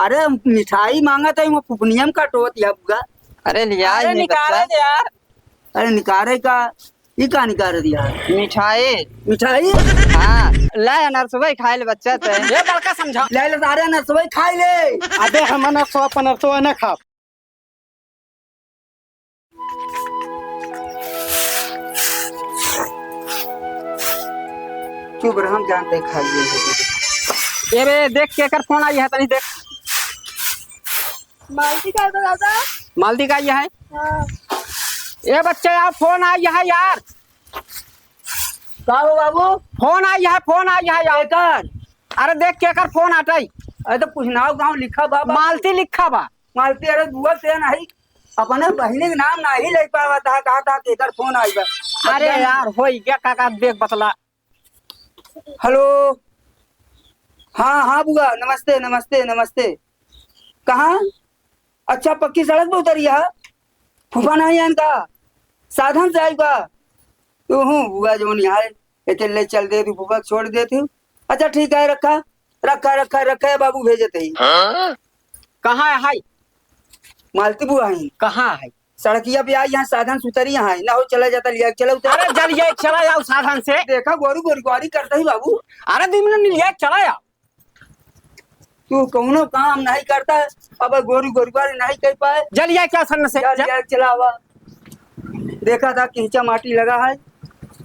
अरे मिठाई मांगा था वो पुपनियम का टोत या बुआ। अरे लिया अरे नहीं निकाले बच्चा। दे यार। अरे निकारे का ये का निकाल दिया मिठाई। मिठाई। हाँ ला नरसोई खाए ले बच्चा ते। ये बड़का समझा। ले ले सारे ना सब खाई ले। अबे हम सौ पनर तो न खा। चुप रह हम जानते खाइए। ये रे देख के कर फोन आई है तनी देख। मालती का है तो दादा। मालती का ये है। हाँ। ये बच्चे यार फोन आई है यार। का हो बाबू? फोन आई है फोन आई है यार। कर अरे देख के कर फोन आटाई। अरे तो पुछनाव गाँव लिखा बाबा मालती लिखा बा। मालती। अरे बुआ से नहीं अपने बहनी के नाम नहीं ले पावा था कहा था केकर फोन आई बा। अरे यार होई क्या काका देख बतला। हेलो। हाँ हाँ बुआ नमस्ते नमस्ते नमस्ते। कहाँ? अच्छा पक्की सड़क पे उतरी है। फूफा नहीं है इनका साधन से आएगा तो हूँ बुआ जो यहाँ इतने ले चल दे तू फूफा छोड़ देती हूँ। अच्छा ठीक है रखा रखा रखा रखा है बाबू भेजते ही। कहाँ है हाई? मालती बुआ है कहाँ है? सड़किया पे आई यहाँ साधन सुतरी यहाँ है ना हो चला जाता लिया चलो उतर। अरे जलिए चला जाओ साधन से। देखा गोरू गोरगवारी करता ही बाबू। अरे 2 मिनट लिया चला जाओ। तू कौनो काम नहीं करता अब गोरू गोरगवारी नहीं कर पाए। जलिए क्या सन से चला हुआ देखा था खींचा माटी लगा है।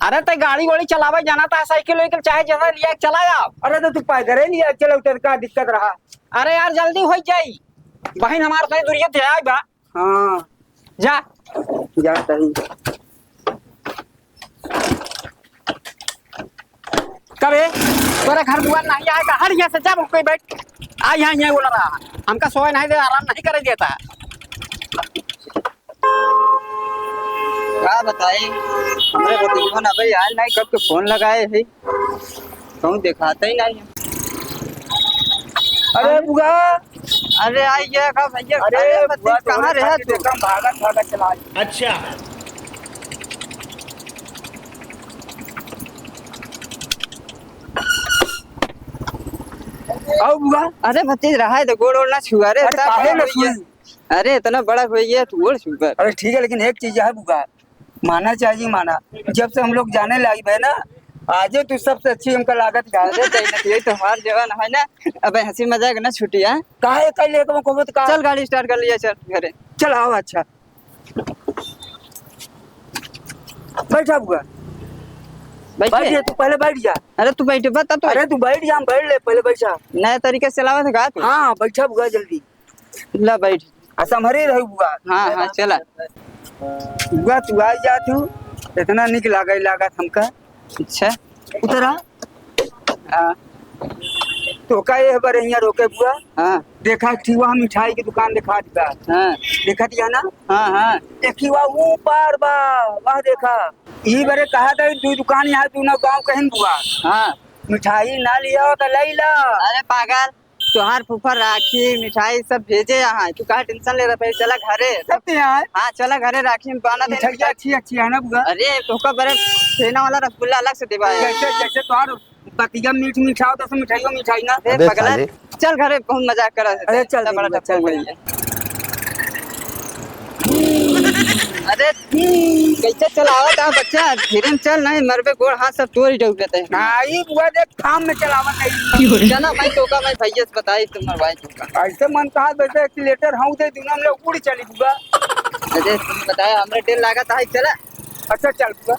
अरे तो गाड़ी वाड़ी चलावे जाना था साइकिल वाइकिल चाहे जैसा लिया चला जाओ। अरे तो तू पैदल लिया चलो उतर का दिक्कत रहा। अरे यार जल्दी हो जाई। बहन हमारे कहीं दूरियत है आई बा। हाँ जा जाता ही। करे तोरा घर बुआ नहीं आएगा हर यहाँ से जा कोई बैठ आ यहाँ बोला रहा हमका सोए नहीं दे आराम नहीं करे देता। क्या बताए हमारे भतीजों ना भाई यार नहीं कब के फोन लगाए है कहूँ दिखाता ही नहीं है। अरे बुआ। अरे आई गया का भैया। अरे बुआ कहाँ रहा तू? देखा भागत भागत चला। अच्छा आओ बुआ। अरे भतीज रहा है तो गोड़ ओड़ ना छुआ रे। अरे काहे ना छुई? अरे इतना बड़ा हो गया तू गोड़ छुआ। अरे ठीक है लेकिन एक चीज है बुआ माना चाहिए माना जब से हम लोग जाने लगे है ना आज तू सबसे अच्छी हमका लागत गा। अरे यही तो हमार जवान है ना। अब हंसी मजाक ना छुटी है। काहे कल लेके को मत का। चल गाड़ी स्टार्ट कर लिया चल घरे। चल आओ अच्छा बैठा बुआ बैठ बैठिए। जा तू पहले बैठ जा। अरे तू बैठ बता तो। अरे तू बैठ जा हम बैठ ले पहले बैठा। नए तरीके से चलावा था तू। हाँ बैठा बुआ जल्दी। ला बैठ। असमरे रही बुआ। हाँ हाँ चला। बुआ तू आई जा तू इतना निक लागत हमका। अच्छा उतरा हाँ तो का ये बार यहाँ रोके बुआ। हाँ देखा थी वहाँ मिठाई की दुकान दिखा दिया। हाँ देखा दिया ना। हाँ हाँ देखी वहाँ ऊपर बा वहाँ देखा यही बारे कहा था तू दुकान यहाँ तू ना गाँव कहीं बुआ हाँ। मिठाई ना लिया तो ले ला। अरे पागल तुहार फूफा राखी मिठाई सब भेजे यहाँ तू कहा टेंशन ले रहा है चला घरे। सब यहाँ है हाँ चला घरे राखी में पाना देने मिठाई अच्छी अच्छी है ना बुआ। अरे तोका बड़े छेना वाला रसगुल्ला अलग से देवा है। जैसे जैसे तुम्हार पतिया मीठ मीठा होता तो मिठाइयों मिठाई ना। अरे पगला चल घरे बहुत मजाक करा। अरे चल बड़ा चल टक्कर हुई है। अरे कैसे चलावा था बच्चा धीरे में चल नहीं मरबे गोड़ हाथ सब तोड़ ही डूब देते हैं। नहीं बुआ देख थाम में चलावत नहीं। चला मैं तोका मैं भैया से बताई तुम मरवाई तोका। ऐसे मन कहा वैसे एक्सीलेटर हाँ दे दूना हम लोग उड़ चली बुआ। अरे तुम बताया हमरे डेल लागत है चला। अच्छा चल बुआ।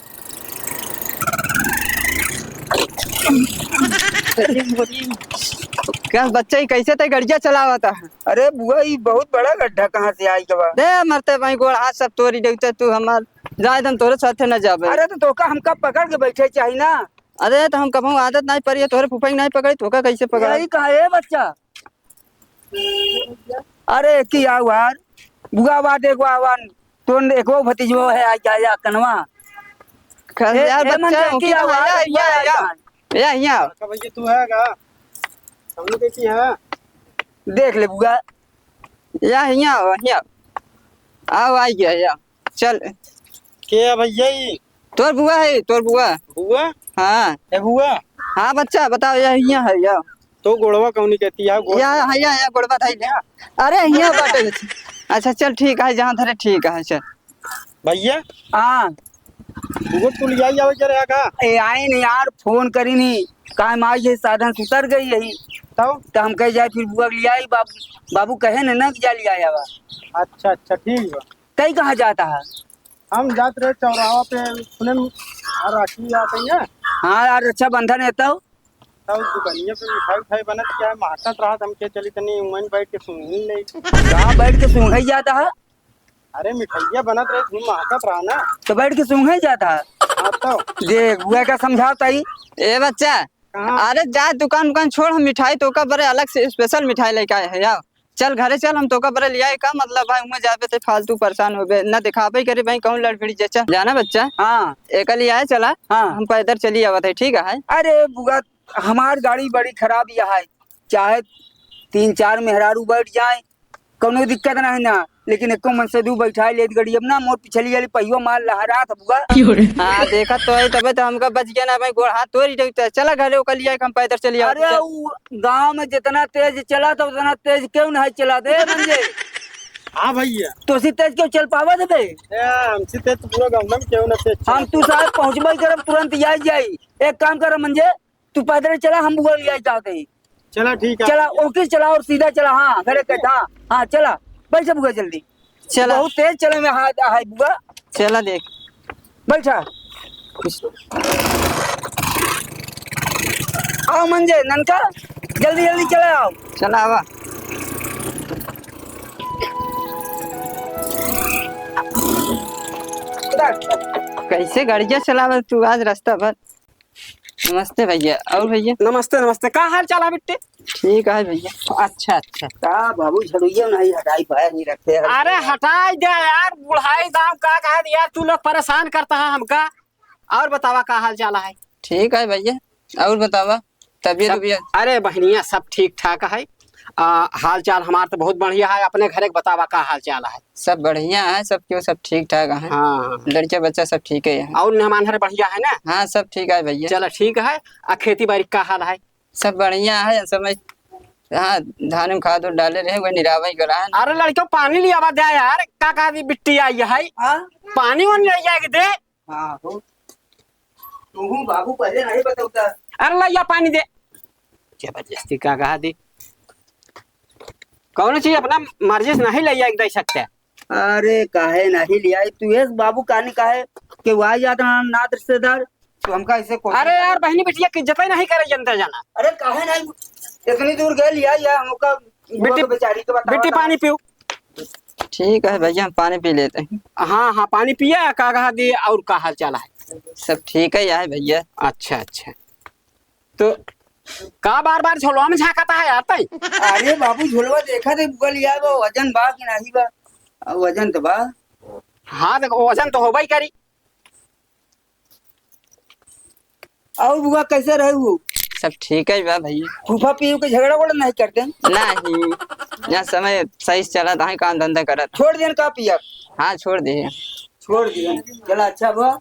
क्या बच्चा ही कैसे ते गड़िया चलावा था? अरे बुआ ये बहुत बड़ा गड्ढा कहाँ से आई के दे मरते भाई गोड़ हाथ सब तोड़ी देते तू हमार जाए तुम तोरे साथे न जाबे। अरे तो तोका हमका पकड़ के बैठे चाहिए ना। अरे तो हम कभू आदत नहीं पड़ी है तोरे फुफाई नहीं पकड़ी तोका कैसे पकड़ा? यही कहा है बच्चा। अरे की यार बुआ बात एक आवान तो एक वो भतीजो है आज आया कनवा। यार बच्चा की आवाज या यहाँ भैया तू है का हमने देखी है। देख ले बुआ या यहाँ आओ आई गया या चल के भैया ये तोर बुआ है तोर बुआ। बुआ हाँ ए बुआ हाँ बच्चा बताओ या यहाँ है या तो गोड़वा कौनी कहती है गोड़। या गोड़वा धाई ले। अरे यहाँ बाटे। अच्छा चल ठीक है, जहाँ धरे ठीक है चल। भैया हाँ वो तू लिया जावे जरा का। ए आई नहीं यार, फोन करी नहीं, कहा माँ ये साधन सुतर गई यही, तो हम कह जाए फिर बुआ लिया आई। बाबू बाबू कहे ना कि जा लिया आवा। अच्छा अच्छा ठीक बा। कहीं कहाँ जाता है? हम जात रहे चौराहा पे, सुने राखी आते हैं। हाँ यार, रक्षाबंधन है तो तब दुकानिया पे मिठाई उठाई बनत क्या है, महकत रहा हम के चली तनी मन बैठ के सुन ही ले। कहाँ बैठ के सूंघ ही जाता है? अरे मिठाइया बनत रहे तुम महकत रहा ना। तो बैठ के सूंघ ही जाता है। हाँ तो देख बुआ का समझाता ही। ए बच्चा, कहाँ? अरे जा दुकान दुकान छोड़, हम मिठाई तो का बड़े अलग से स्पेशल मिठाई लेके आए हैं यार। चल घरे चल, हम तो का बड़े लिया का मतलब भाई उमें जाबे तो फालतू परेशान हो गए ना, दिखावे करे भाई कौन लड़फड़ी जैसा जाना बच्चा। हाँ एक लिया है चला। हाँ। हम पैदल चली आवत है ठीक है। अरे बुआ, हमार गाड़ी बड़ी खराब यह है, चाहे 3-4 मेहरारू बैठ जाए कोनो दिक्कत नहीं ना, लेकिन एको मन से दू बैठा ले गाड़ी। अब ना मोर पिछली वाली पहियो मार लहरा था बुआ। हाँ देखा तो है, तबे तो हमका बच गया ना भाई, गोड़ हाथ तोड़ ही चला घरे ओकर लिया हम पैदल चली आवत। अरे वो गांव में जितना तेज चला था उतना तेज क्यों नहीं चला दे मंजे। हाँ भैया तो सी तेज क्यों चल पावा दे? हमसे तेज तो पूरा गाँव में क्यों न तेज। हम तू साथ पहुंचबे करब, तुरंत आई जाई। एक काम कर मंजे, तू पैदल चला, हम बुआ ले जाते ही। चला ठीक है। चला ओके, चला और सीधा चला। हाँ घरे कहता। हाँ चला, बैठा बुआ जल्दी। चला बहुत तेज चले में हाथ है बुआ। चला देख बैठा। आओ मंजे ननका, जल्दी जल्दी चले आओ। चला आवा। कैसे गाड़िया चलावा तू आज रास्ता भर। नमस्ते भैया। और भैया नमस्ते नमस्ते, का हाल चाल है बिट्टे? ठीक है भैया। अच्छा अच्छा। का बाबू झड़ुइया नहीं हटाई पाया, नहीं रखे हैं। अरे हटाई दे यार, बुढ़ाई दाम का कहा यार, तू लोग परेशान करता है हमका। और बतावा का हाल चाल है? ठीक है भैया। और बतावा तबीयत सब- भैया? अरे बहनिया सब ठीक ठाक है। हाल चाल हमारा तो बहुत बढ़िया है, अपने घरे बतावा का हाल चाल है? सब बढ़िया है, सब क्यों सब ठीक ठाक है। हाँ लड़के बच्चा सब ठीक है। और मेहमान हर बढ़िया है ना? हाँ सब ठीक है भैया। चलो ठीक है। खेती बाड़ी का हाल है? सब बढ़िया है समय। हाँ धान में खाद डाले रहे, वही निरावा करा है। अरे लड़कों पानी लिया आवा दे यार, का कहा बिट्टी आई है। हाँ पानी वानी ले जाएगी दे। हाँ हो। तू बाबू पहले नहीं बताऊता। अरे ला या पानी दे। जबरदस्ती का कहा दी, कौन चीज अपना मर्जी से नहीं ले जाए दे सकते। अरे काहे नहीं लिया तू? ये बाबू कहानी काहे कि वो आ जाता नात रिश्तेदार, तो हमका ऐसे अरे यार बहनी बिटिया की इज्जत ही नहीं करे जनता जाना। अरे काहे नहीं, इतनी दूर गए लिया या हमका बेटी बेचारी के बता। बेटी पानी पियो। ठीक है भैया, हम पानी पी लेते हैं। हाँ हाँ पानी पिया का कहा दी। और का हाल चाल है? सब ठीक है यार भैया। अच्छा अच्छा। तो का बार बार झोलवा में झांकाता है यार तई? अरे बाबू झोलवा देखा थे बुआ लिया वो वजन बा कि नहीं बा? वजन तो बा। हाँ देखो वजन तो होगा ही करी। और बुआ कैसे रहे वो? सब ठीक है बा भैया। फूफा पीयू के झगड़ा वगड़ा नहीं करते? नहीं, यहाँ समय सही से चला था, काम धंधा करा था। छोड़ दिया का पिया? हाँ छोड़ दिए। छोड़ दिया, चला अच्छा बा।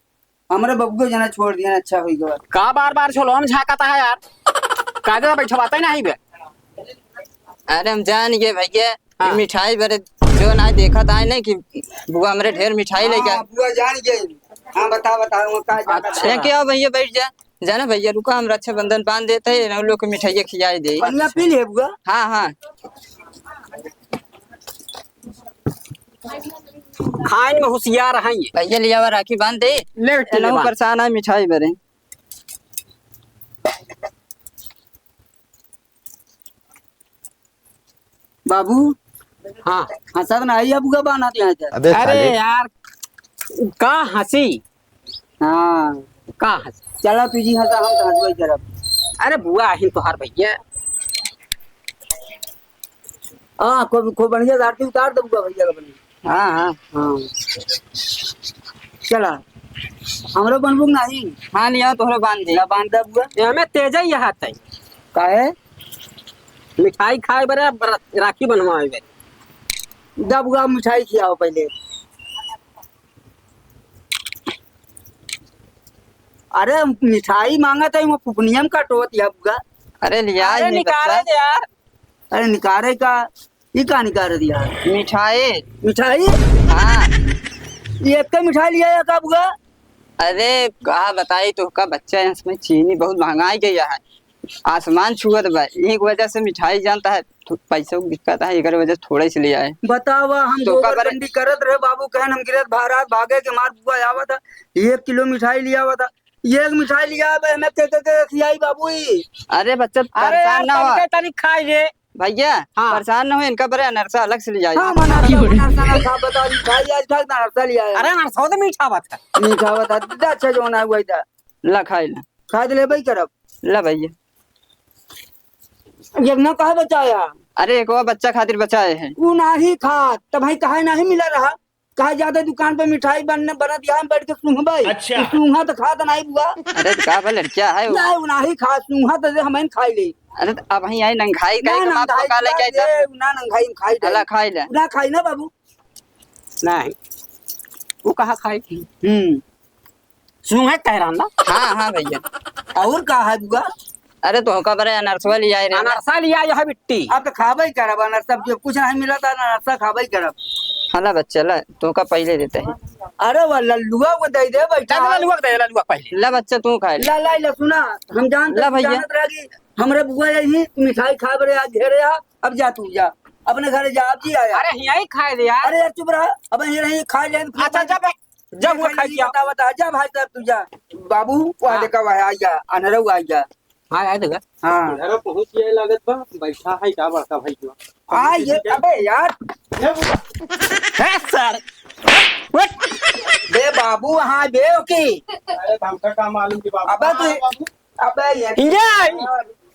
हमारे बब्बू को जना छोड़ दिया, अच्छा हुई गवा। का बार बार झोलवा में झांकाता है यार? कायदे बैठवाता ही नहीं बे। अरे हम जान गए भैया। हाँ। मिठाई बड़े जो ना देखा था नहीं कि बुआ मेरे ढेर मिठाई लेके हाँ, बुआ जान गई। हाँ बता बता वो का जाता अच्छा। था। क्या भैया बैठ जा। जाना भैया रुका, हम रक्षाबंधन बांध देते हैं, उन लोग को मिठाइया खिलाई दे। पनिया पी ले बुआ। हाँ हाँ खान में होशियार है ये। भैया लिया हुआ राखी बांध दे। ले बेटी, ले एनहु बांध। परेशान है मिठाई भरे। बाबू हाँ हंसा ना आई बुआ बाना यहाँ जा। अबे अरे साले यार का हंसी, हाँ का हंसी। चला तुझी हंसा, हम तो हंसबे करब। अरे बुआ ही तोहार भैया। हाँ खूब बढ़िया आरती उतार दे बुआ भैया का बनी। हाँ हाँ हाँ चला, हमरो बनबुक नहीं। हाँ लिया तोहरा बांध दे। ना बांध दे बुआ। ये हमें तेजा ही यहाँ तय काहे? मिठाई खाए बरे राखी बनवाए बरे। दा बुआ मिठाई खियाओ पहले। अरे मिठाई मांगा था वो पुपनियम का टोत या बुआ। अरे लिया अरे नहीं निकाले बच्चा। दे यार। अरे निकारे का, ये का निकाल दिया? मिठाई। मिठाई? हाँ। ये एक का मिठाई लिया या का बुआ? अरे कहा बताई तो का बच्चा है, इसमें चीनी बहुत महंगाई गई है, आसमान छुअत बा, एक वजह से मिठाई जानता है तो पैसों की दिक्कत है, एक वजह से थोड़े से लिया है। बतावा हम तो का गोबर बरे- बंडी करत रहे बाबू, कहन हम गिरत भारत भागे के मार बुआ आवा था, 1 किलो मिठाई लिया हुआ था। एक मिठाई लिया है हमें के खियाई बाबू ही। अरे बच्चा अरे यार परेशान ना हो तनिके तनिक खाई ले। भैया, हाँ। परेशान ना हो, इनका बड़े अनरसा अलग से ले जाइए। हाँ मना खा बता मिठाई आज खा नाश्ता लिया है। अरे ना सौ तो मीठा बात है। मीठा बता दिदा अच्छा जो ना हुआ था। ला खाई ला। खा ले भाई करब। ला भैया। ये ना कहा बचाया? अरे एक और बच्चा खातिर बचाए हैं। तू नाही खा तब भाई कहा नहीं मिला रहा, कहा ज्यादा दुकान पे मिठाई बनने बना दिया बैठ के सूंघ अच्छा। सूंघा तो खा तो नहीं बुआ। अरे तो का लड़किया है वो। नहीं वो नहीं खा सूंघा तो हमें खाई ले। अरे तो अब ही आई नंगाई ना कहीं तो मां नंगाई पका ले खिला जाए दे, ना नंगाई खाई दे। अला खाई ले। ना खाई ना बाबू। नहीं वो कहा खाई सूंघा कह रहा ना। हाँ हाँ भैया। और कहा है बुआ? अरे तो का बड़े अनरसवा लिया है रे। अनरसा लिया यह बिट्टी। अब तो खाबा ही करब अनरसा, जो कुछ नहीं मिला था अनरसा खाबा ही करब। हाला बच्चा ला, तो का पहले देते हैं। अरे वो लल्लुआ को दे दे बैठा है। ललुआ दे ललुआ पहले। ला बच्चा तू खा ले। ला ला ला सुना, हम ला भैया। जानत रही हमरे बुआ यही मिठाई खा बड़े आज घेरे आ। अब जा तू जा अपने घर जा, अब जी आया। अरे यही खाए दे यार। अरे यार चुप रहा, अब ये नहीं खा ले। अच्छा जब वो खाई किया। बता जा भाई साहब तू जा। बाबू वहाँ देखा वहाँ आ जा, अनरऊ आ जा। हाँ आए देगा। हाँ घर पहुंच गया लागत बा, बैठा है का बड़का भाई जो आ ये अबे यार है सर। बे बाबू हाँ बे ओके। अरे हमका का मालूम की बाबू। अबे तू अबे यार इंजॉय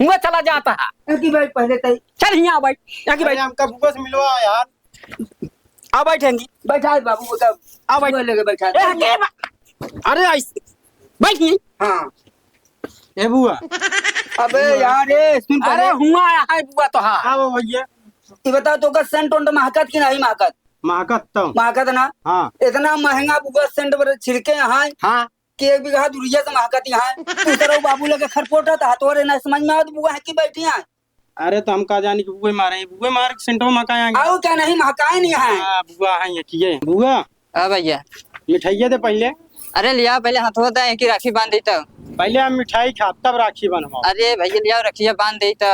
हुआ चला जाता है। की भाई पहले तई चल यहाँ बैठ यहाँ की अरे बैठ। हमका बुआ से मिलवा यार। आ बैठेंगी। बैठा है बाबू को तब आ बैठ। लेके बैठा ए, हटे अरे ऐसे बैठिए। हाँ ए बुआ अबे यार ये सुन अरे पहले हुआ है बुआ तो हाँ। हाँ वो भैया ये बता तो का सेंट उंट महकत की नहीं महकत? महकत तो महकत ना। हाँ इतना महंगा बुआ सेंट पर छिड़के यहाँ हाँ कि 1 बीघा दूरिया से महकत यहाँ तू तरह बाबू लगे खरपोटा था तोरे ना समझ में आवत बुआ है की बैठी है। अरे तो हम का जानी कि बुआ मारे बुआ मार के सेंटर में मकाएंगे। आओ क्या नहीं महकाए नहीं है। हाँ बुआ है ये किए बुआ हाँ भैया। मिठाइया दे पहले। अरे लिया पहले हाथों दे एक ही राखी बांध दी तो। पहले हम मिठाई खा तब राखी बनवा। अरे भैया लिया रखिया बांध दी तो।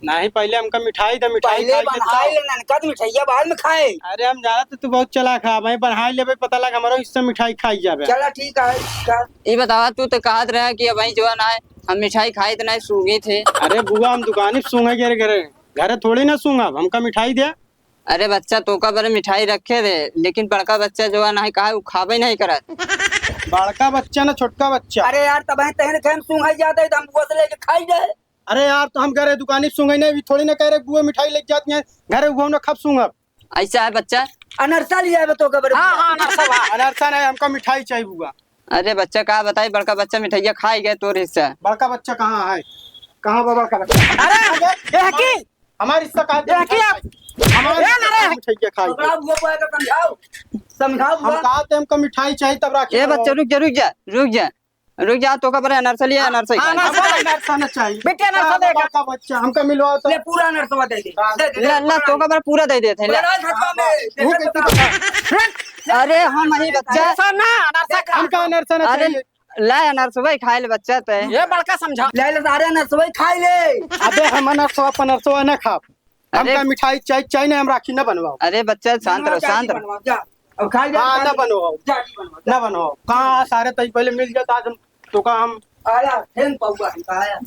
नहीं पहले हमका मिठाई दे, मिठाई पहले खाई के बनाए ले ननका मिठाइया बाद में खाए। अरे हम जाना तो तू बहुत चला खा भाई बढ़ाई ले पता लगा हमारा इससे मिठाई खाई जावे। चला ठीक है। ये बतावा तू तो कहत रहा कि भाई जो ना है हम मिठाई खाई तो नहीं सूंघी थे। अरे बुआ हम दुकान पे सूंघे घरे घरे घरे थोड़ी ना सूंघा, हमका मिठाई दे। अरे बच्चा तो का बड़े मिठाई रखे थे, लेकिन बड़का बच्चा जो है ना कहा वो खाबे नहीं करत। बड़का बच्चा ना छोटका बच्चा। अरे यार तब तहन खेम सूंघाई जाते है तो हम बुआ से लेके खाई जाए। अरे यार तो हम कह रहे दुकानी सूंघे नहीं, थोड़ी ना कह रहे बुआ मिठाई लेके जाती है घरे वो ना खब सूंघब। ऐसा है बच्चा। अनरसा लिया है तो कबर। हाँ हाँ ना सब हाँ। अनरसा नहीं हमका मिठाई चाहिए बुआ। अरे बच्चा कहा बताई बड़का बच्चा मिठाइया खाई गए तोर हिस्सा। बड़का बच्चा कहाँ है? कहाँ बा बड़का बच्चा? अरे ये की हमारा हिस्सा कहाँ ये की आप हमारा ए, ना रे। मिठाई खाई। बड़ा बुआ को आकर समझाओ समझाओ हम बुआ। कहा थे हमका मिठाई चाहिए तब राखी। ए बच्चा रुक जा रुक जा रुक जा रुक जा, तो का बड़े अनरसा लिया अनरसा ही हाँ, खाई। अनरसा। अनरसा ना चाहिए बेटे अनरसा देगा। बड़का बच्चा हमका मिलवा तो ले पूरा अनरसा दे दे। ला ला तो का बड़े पूरा दे देते ला। बड़ा खतवा में भूख इतनी अरे हम ही बच्चा। अनरसा ना अनरसा खा। हमका अनरसा ना अरे चाहिए। ला अनरसा भाई खाए ले बच्चा ते। ये बड़का समझा। ले ले सारे अनरसा खाई ले। अबे हम अनरसा पनरसा ना खा। अरे हमका मिठाई चाहिए नहीं, हम राखी ना बनवाओ। अरे बच्चा शांत रहो शांत रहो। जा अब खाई जा। हाँ ना बनवाओ जाटी बनवा ना बनवाओ। कहाँ सारे तई पहले मिल जाता आज हम तो का हम आया ठेंग पाऊंगा आया।